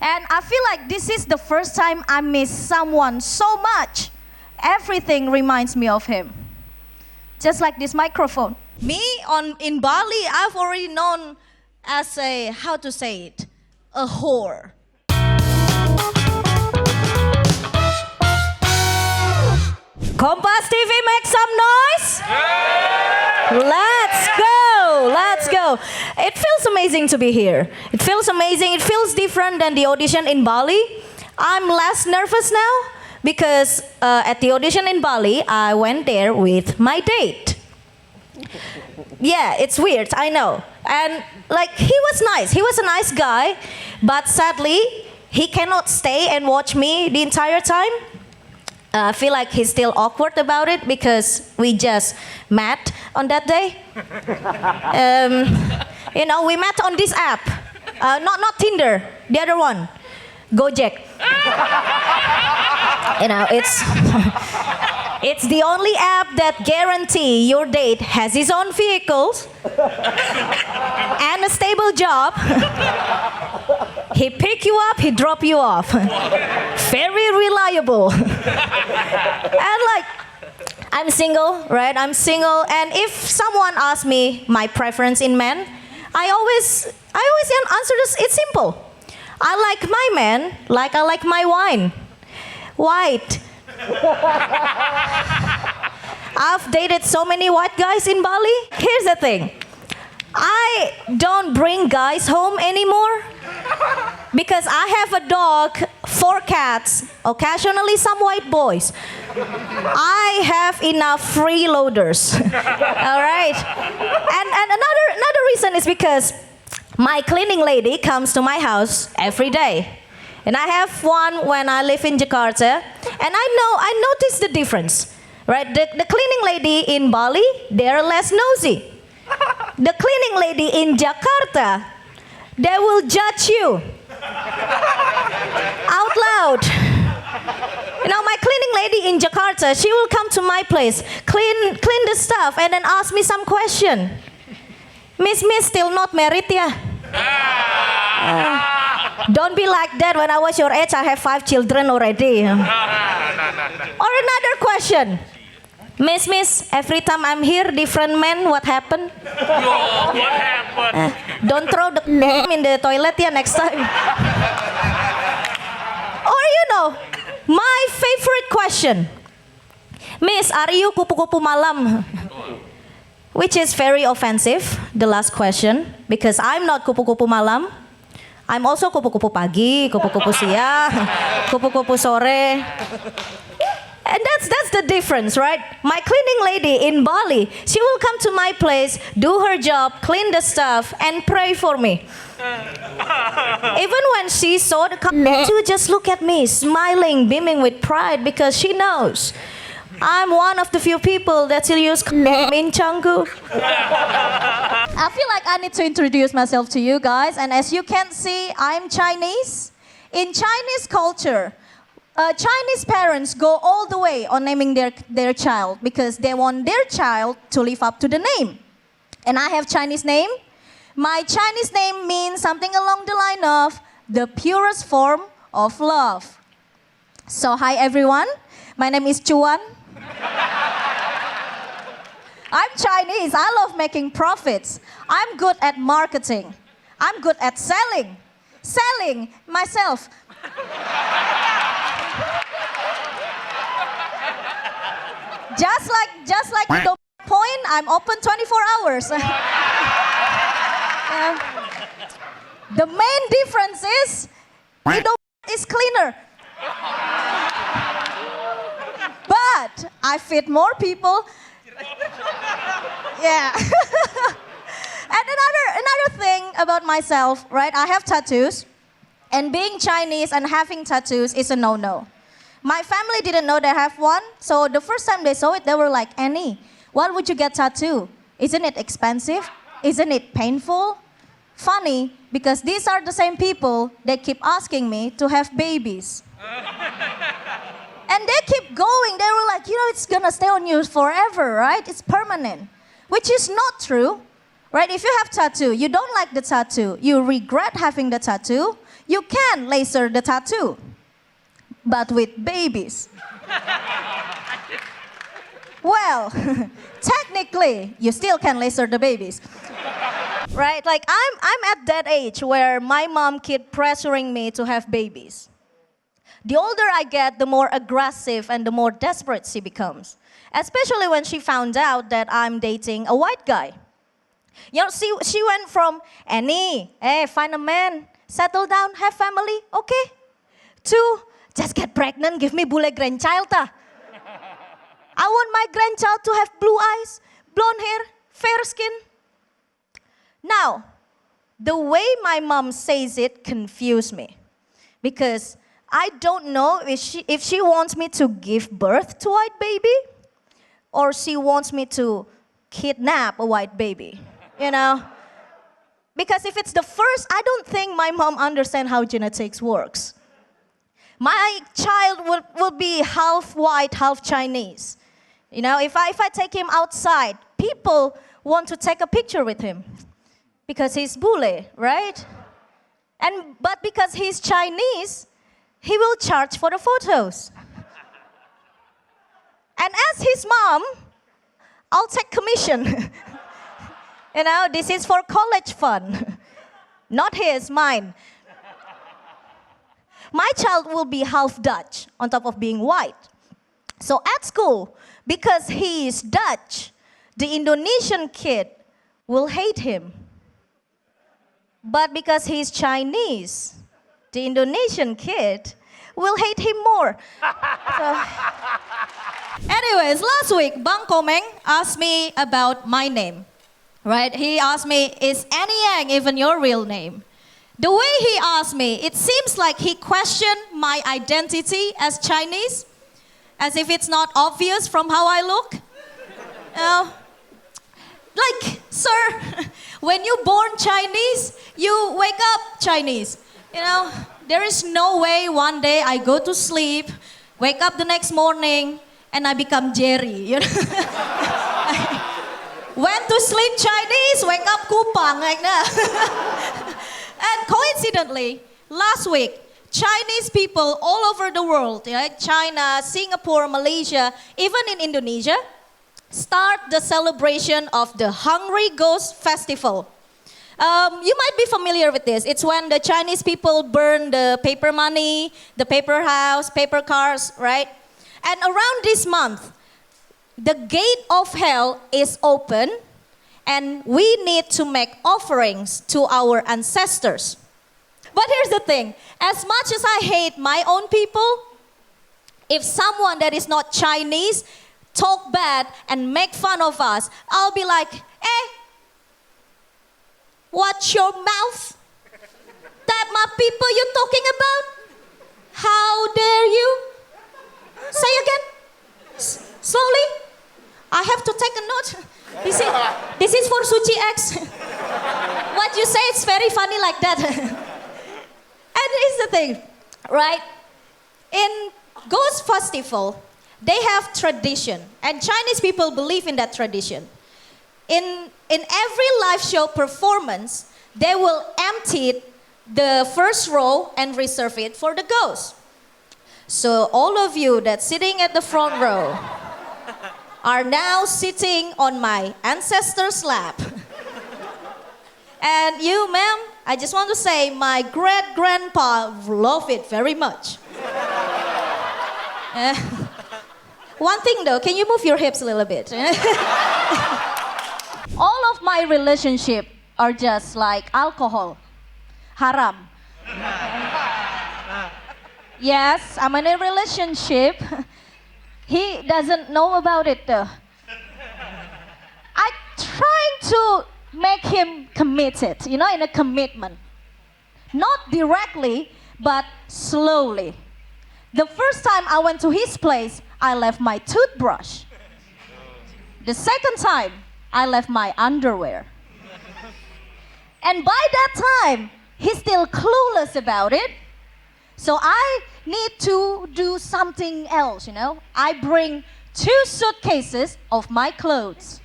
And I feel like this is the first time I miss someone so much. Everything reminds me of him. Just like this microphone. Me in Bali, I've already known as a, how to say it, a whore. Kompas TV, make some noise. Let's go. It feels amazing to be here. It feels amazing. It feels different than the audition in Bali. I'm less nervous now because at the audition in Bali, I went there with my date. Yeah, it's weird, I know. And like, he was nice. He was a nice guy, but sadly, he cannot stay and watch me the entire time. I feel like he's still awkward about it because we just met on that day. We met on this app. Not Tinder, the other one, Gojek. It's the only app that guarantee your date has his own vehicles and a stable job. He pick you up, he drop you off. Very reliable. And like, I'm single, right? I'm single, and if someone asks me my preference in men, I always answer this. It's simple. I like my man like I like my wine, white. I've dated so many white guys in Bali. Here's the thing. I don't bring guys home anymore because I have a dog, 4 cats, occasionally some white boys. I have enough freeloaders. All right? And another reason is because my cleaning lady comes to my house every day. And I have one when I live in Jakarta. And I notice the difference. Right? The cleaning lady in Bali, they're less nosy. The cleaning lady in Jakarta, they will judge you out loud. My cleaning lady in Jakarta, she will come to my place, clean the stuff, and then ask me some question. Miss, still not married, yeah? Don't be like that. When I was your age, I have 5 children already. Or another question. Miss, every time I'm here, different men, what happened? What happened? Don't throw the in the toilet, yeah, next time. Or my favorite question. Miss, are you kupu-kupu malam? Which is very offensive, the last question, because I'm not kupu-kupu malam. I'm also kupu-kupu pagi, kupu-kupu siang, kupu-kupu sore. And that's the difference, right? My cleaning lady in Bali, she will come to my place, do her job, clean the stuff, and pray for me. Even when she saw the she would just look at me, smiling, beaming with pride, because she knows I'm one of the few people that still use in Canggu. I feel like I need to introduce myself to you guys, and as you can see, I'm Chinese. In Chinese culture, Chinese parents go all the way on naming their child because they want their child to live up to the name. And I have Chinese name. My Chinese name means something along the line of the purest form of love. So hi everyone, my name is Chuan. I'm Chinese, I love making profits. I'm good at marketing. I'm good at selling myself. Just like the point, I'm open 24 hours. The main difference is the is cleaner. But I feed more people. Yeah. And another thing about myself, right? I have tattoos. And being Chinese and having tattoos is a no-no. My family didn't know they have one, so the first time they saw it, they were like, Annie, why would you get tattoo? Isn't it expensive? Isn't it painful? Funny, because these are the same people that keep asking me to have babies. And they keep going. They were like, it's gonna stay on you forever, right? It's permanent, which is not true, right? If you have tattoo, you don't like the tattoo, you regret having the tattoo, you can laser the tattoo, but with babies. Well, technically, you still can laser the babies. Right? Like I'm at that age where my mom keep pressuring me to have babies. The older I get, the more aggressive and the more desperate she becomes. Especially when she found out that I'm dating a white guy. You know, she went from, Annie, hey, find a man, settle down, have family, okay? To, just get pregnant, give me bule grandchild. I want my grandchild to have blue eyes, blonde hair, fair skin. Now, the way my mom says it confused me. Because I don't know if she wants me to give birth to a white baby or she wants me to kidnap a white baby, you know? Because if it's the first, I don't think my mom understands how genetics works. My child will be half white, half Chinese. You know, if I take him outside, people want to take a picture with him because he's bule, right? But because he's Chinese, he will charge for the photos. And as his mom, I'll take commission. You know, this is for college fund. Not his, mine. My child will be half Dutch on top of being white. So at school, because he is Dutch, the Indonesian kid will hate him. But because he's Chinese, the Indonesian kid will hate him more. So, anyways, last week, Bang Komeng asked me about my name. Right? He asked me, is Annie Yang even your real name? The way he asked me, it seems like he questioned my identity as Chinese, as if it's not obvious from how I look. You know? Like, sir, when you're born Chinese, you wake up Chinese. You know, there is no way one day I go to sleep, wake up the next morning, and I become Jerry. You know? Went to sleep Chinese, wake up Kupang, like that. And coincidentally, last week, Chinese people all over the world, right? China, Singapore, Malaysia, even in Indonesia, start the celebration of the Hungry Ghost Festival. You might be familiar with this. It's when the Chinese people burn the paper money, the paper house, paper cars, right? And around this month, the gate of hell is open and we need to make offerings to our ancestors. But here's the thing, as much as I hate my own people, if someone that is not Chinese talk bad and make fun of us, I'll be like, hey, watch your mouth. That my people you're talking about? How dare you? Say again, slowly. I have to take a note. This is for SUCI X. What you say is very funny like that. And here's the thing, right? In Ghost Festival, they have tradition, and Chinese people believe in that tradition. In every live show performance, they will empty the first row and reserve it for the ghosts. So all of you that's sitting at the front row are now sitting on my ancestor's lap. And you, ma'am, I just want to say my great-grandpa loved it very much. One thing though, can you move your hips a little bit? All of my relationships are just like alcohol, haram. Yes, I'm in a relationship. He doesn't know about it though. I'm trying to make him committed, you know, in a commitment. Not directly, but slowly. The first time I went to his place, I left my toothbrush. The second time, I left my underwear. And by that time, he's still clueless about it. So I need to do something else, you know. I bring 2 suitcases of my clothes.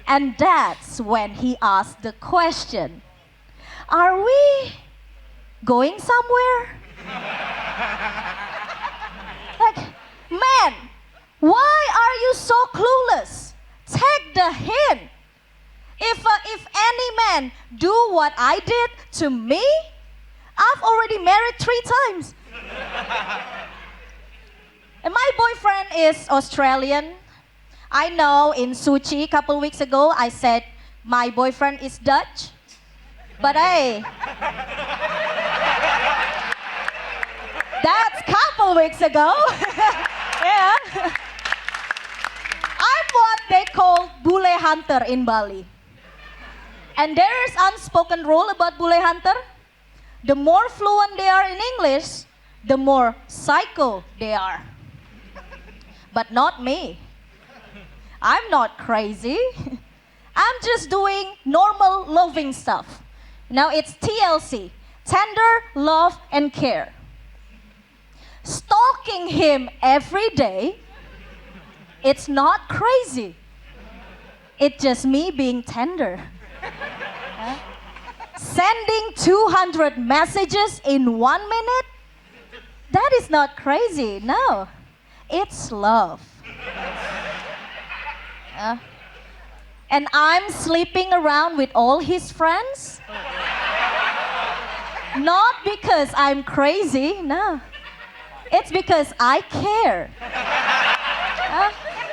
And that's when he asked the question, are we Going somewhere? Like, man, why are you so clueless? Take the hint. If any man do what I did to me, I've already married 3 times. And my boyfriend is Australian. I know in SUCI a couple weeks ago I said my boyfriend is Dutch. But hey, that's a couple weeks ago. Yeah. I'm what they call bule hunter in Bali. And there's unspoken rule about bule hunter. The more fluent they are in English, the more psycho they are. But not me. I'm not crazy. I'm just doing normal loving stuff. Now it's TLC, tender love and care. Stalking him every day, it's not crazy. It's just me being tender. Sending 200 messages in 1 minute? That is not crazy, no. It's love. And I'm sleeping around with all his friends? Not because I'm crazy, no. It's because I care.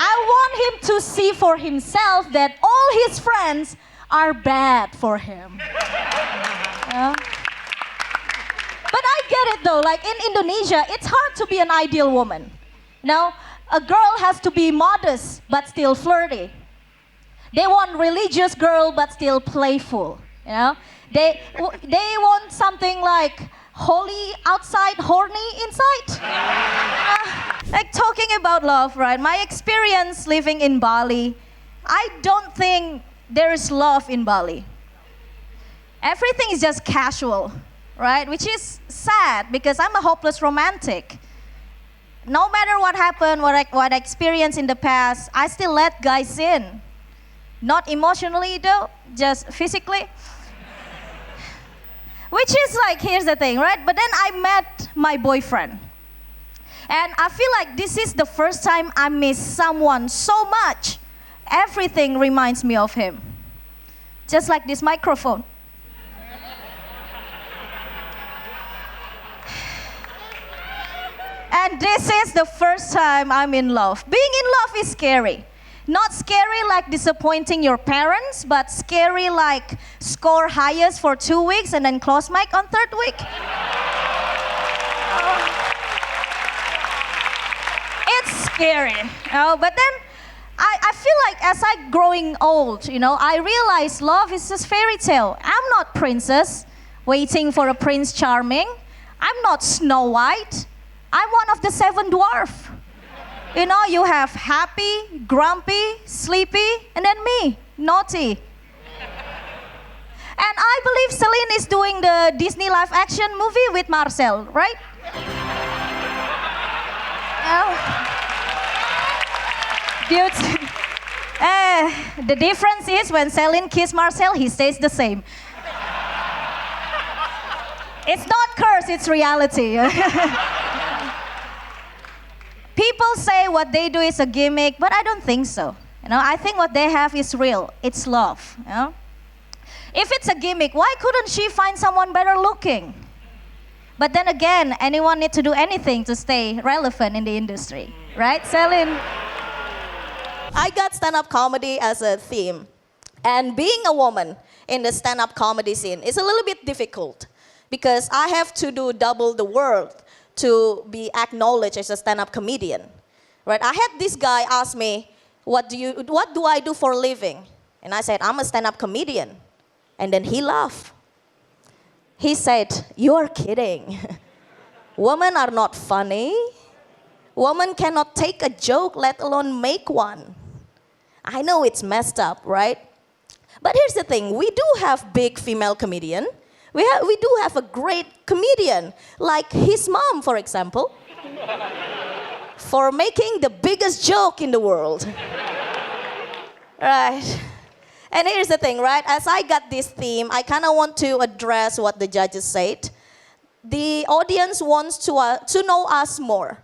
I want him to see for himself that all his friends are bad for him. But I get it though, like in Indonesia, it's hard to be an ideal woman. Now, a girl has to be modest but still flirty. They want religious girl but still playful. You know, they want something like holy outside, horny inside. Like talking about love, right? My experience living in Bali, I don't think there is love in Bali. Everything is just casual, right? Which is sad because I'm a hopeless romantic. No matter what happened, what I experienced in the past, I still let guys in. Not emotionally though, just physically. Which is like, here's the thing, right? But then I met my boyfriend. And I feel like this is the first time I miss someone so much. Everything reminds me of him. Just like this microphone. And this is the first time I'm in love. Being in love is scary. Not scary like disappointing your parents, but scary like score highest for 2 weeks and then close mic on 3rd week. It's scary, but then I feel like as I growing old, I realize love is just fairy tale. I'm not princess waiting for a prince charming. I'm not Snow White. I'm one of the 7 dwarfs. You have happy, grumpy, sleepy, and then me, naughty. And I believe Celine is doing the Disney live action movie with Marcel, right? Beauty. The difference is when Celine kisses Marcel, he stays the same. It's not curse, it's reality. People say what they do is a gimmick, but I don't think so. I think what they have is real. It's love. If it's a gimmick, why couldn't she find someone better looking? But then again, anyone need to do anything to stay relevant in the industry, right, Celine? I got stand-up comedy as a theme. And being a woman in the stand-up comedy scene is a little bit difficult because I have to do double the work to be acknowledged as a stand-up comedian, right? I had this guy ask me, what do I do for a living? And I said, I'm a stand-up comedian. And then he laughed. He said, you're kidding. Women are not funny. Women cannot take a joke, let alone make one. I know it's messed up, right? But here's the thing, we do have big female comedian. We do have a great comedian, like his mom, for example, for making the biggest joke in the world. Right. And here's the thing, right? As I got this theme, I kind of want to address what the judges said. the audience wants to know us more.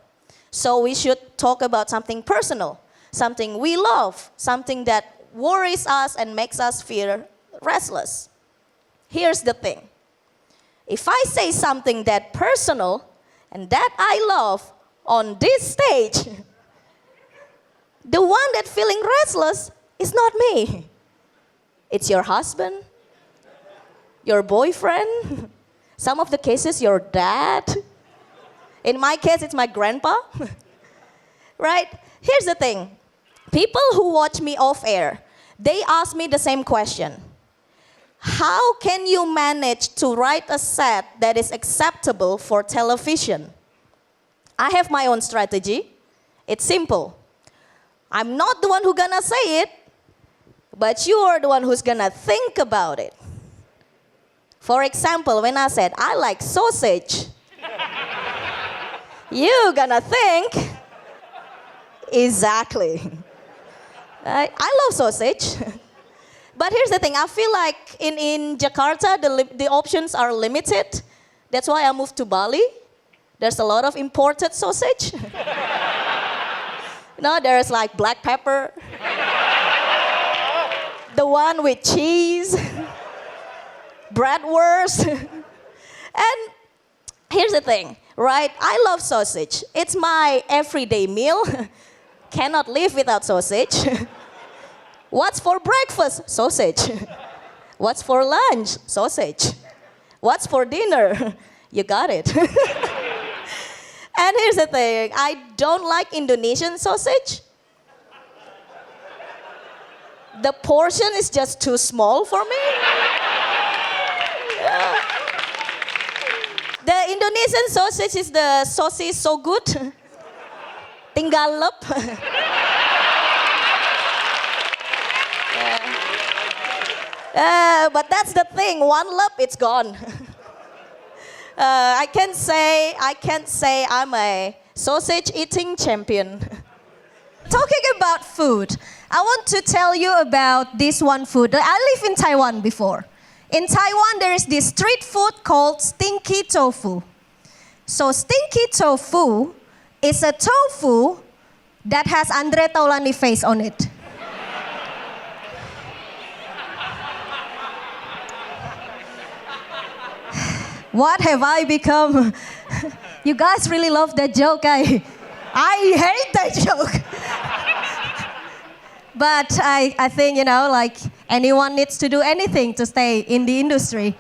So we should talk about something personal, something we love, something that worries us and makes us feel restless. Here's the thing. If I say something that personal and that I love on this stage, the one that feeling restless is not me. It's your husband, your boyfriend, some of the cases your dad. In my case, it's my grandpa. Right? Here's the thing. People who watch me off air, they ask me the same question. How can you manage to write a set that is acceptable for television? I have my own strategy. It's simple. I'm not the one who's gonna say it, but you are the one who's gonna think about it. For example, when I said, I like sausage, you're gonna think, exactly. I love sausage. But here's the thing, I feel like in Jakarta, the options are limited. That's why I moved to Bali. There's a lot of imported sausage. There's like black pepper. The one with cheese. Bratwurst. And here's the thing, right? I love sausage. It's my everyday meal. Cannot live without sausage. What's for breakfast? Sausage. What's for lunch? Sausage. What's for dinner? You got it. And here's the thing, I don't like Indonesian sausage. The portion is just too small for me. The Indonesian sausage is the sosis so good. Tinggal lep. But that's the thing, one lep, it's gone. I can't say I'm a sausage eating champion. Talking about food, I want to tell you about this one food. I lived in Taiwan before. In Taiwan, there is this street food called stinky tofu. So stinky tofu is a tofu that has Andre Taulani face on it. What have I become? You guys really love that joke. I hate that joke. But I think, like anyone needs to do anything to stay in the industry.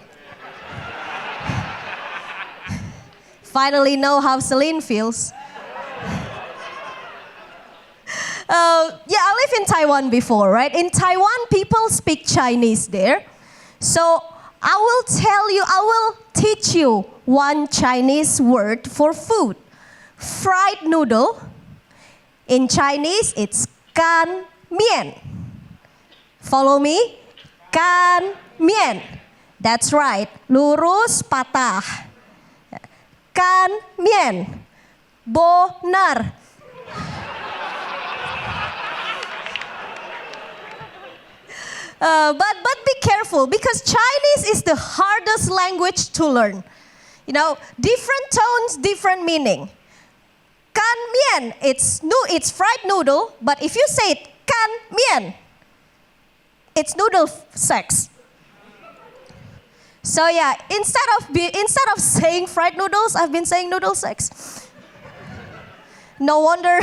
Finally know how Celine feels. I lived in Taiwan before, right? In Taiwan, people speak Chinese there. So I will teach you one Chinese word for food. Fried noodle. In Chinese, it's kan mian. Follow me. Kan mian. That's right. Lurus patah. Kan mian. Benar. But be careful because Chinese is the hardest language to learn. Different tones, different meaning. Kan mian, it's fried noodle, but if you say it kan mian, it's noodle sex. So yeah, instead of saying fried noodles, I've been saying noodle sex. No wonder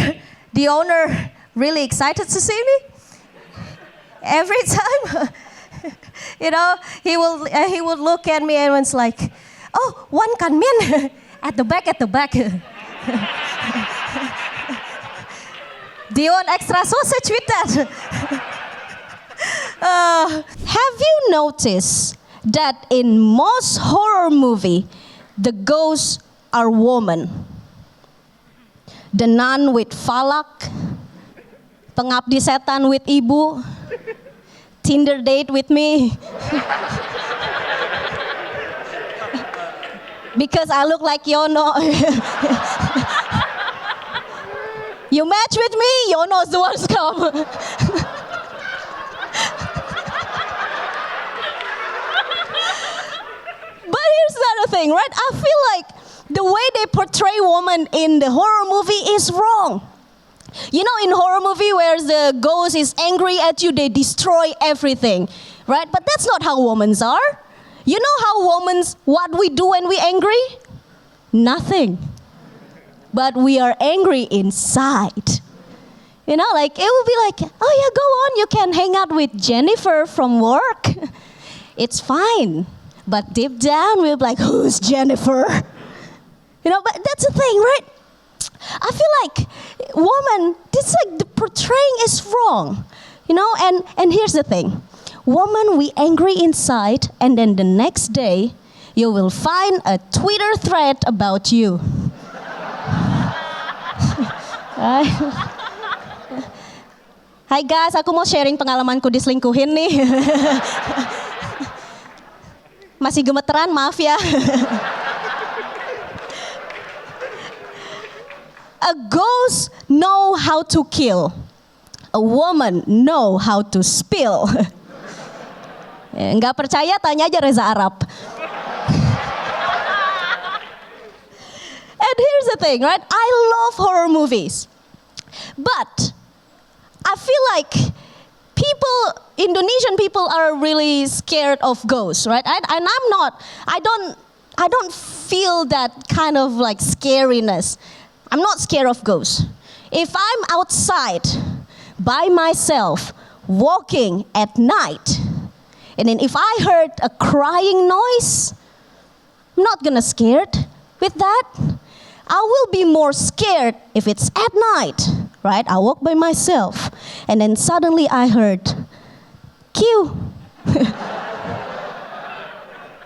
the owner really excited to see me. Every time, he would look at me and was like, "Oh, one kan mian at the back." Do you want extra sausage with that? Have you noticed that in most horror movie, the ghosts are women? The Nun with Falak, Pengabdi Setan with Ibu, Tinder date with me. Because I look like Yono. You match with me, Yono's the one's come. But here's the other thing, right? I feel like the way they portray women in the horror movie is wrong. You know, in horror movie where the ghost is angry at you, they destroy everything, right? But that's not how women are. You know how women, what we do when we angry? Nothing. But we are angry inside. You know, like it will be like, oh yeah, go on, you can hang out with Jennifer from work. It's fine. But deep down, we'll be like, who's Jennifer? You know, but that's the thing, right? I feel like woman, this like the portraying is wrong. You know, and here's the thing. Woman, we angry inside, and then the next day, you will find a Twitter thread about you. Hai guys, aku mau sharing pengalamanku diselingkuhin nih. Masih gemeteran, maaf ya. A ghost know how to kill. A woman know how to spill. Nggak percaya, tanya aja Reza Arab. And here's the thing, right? I love horror movies. But I feel like Indonesian people are really scared of ghosts, right? And I'm not. I don't feel that kind of like scariness. I'm not scared of ghosts. If I'm outside by myself, walking at night, and then if I heard a crying noise, I'm not gonna scared with that. I will be more scared if it's at night, right? I walk by myself, and then suddenly I heard, Q.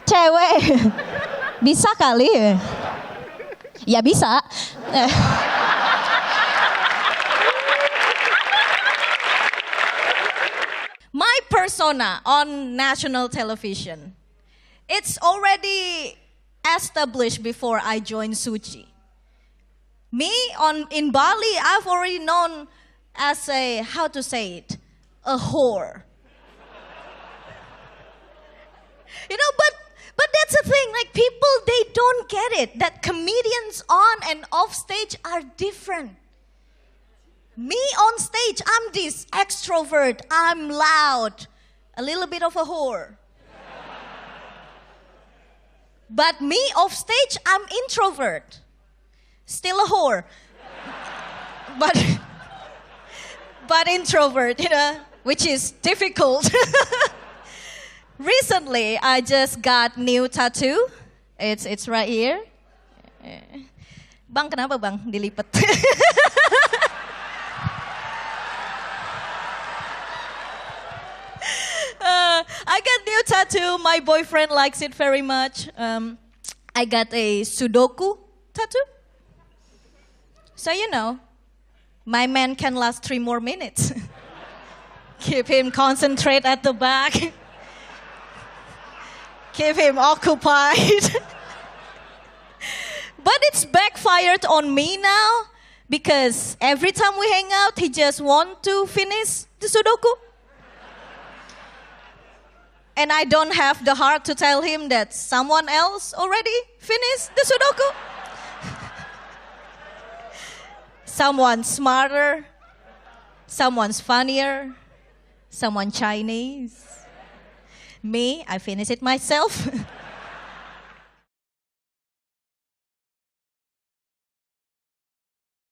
Cewek. Bisa kali? Ya bisa. My persona on national television, it's already established before I joined SUCI. Me in Bali, I've already known as a a whore. You know, but that's the thing. Like people, they don't get it that comedians on and off stage are different. Me on stage, I'm this extrovert. I'm loud, a little bit of a whore. But me off stage, I'm introvert. Still a whore. But introvert, you know, which is difficult. Recently, I just got new tattoo. It's right here. Bang, kenapa bang? Dilipet. I got new tattoo. My boyfriend likes it very much. I got a Sudoku tattoo. So you know, my man can last 3 more minutes. Keep him concentrate at the back. Keep him occupied. But it's backfired on me now because every time we hang out, he just wants to finish the Sudoku. And I don't have the heart to tell him that someone else already finished the Sudoku. Someone smarter, someone's funnier, someone Chinese. Me, I finish it myself.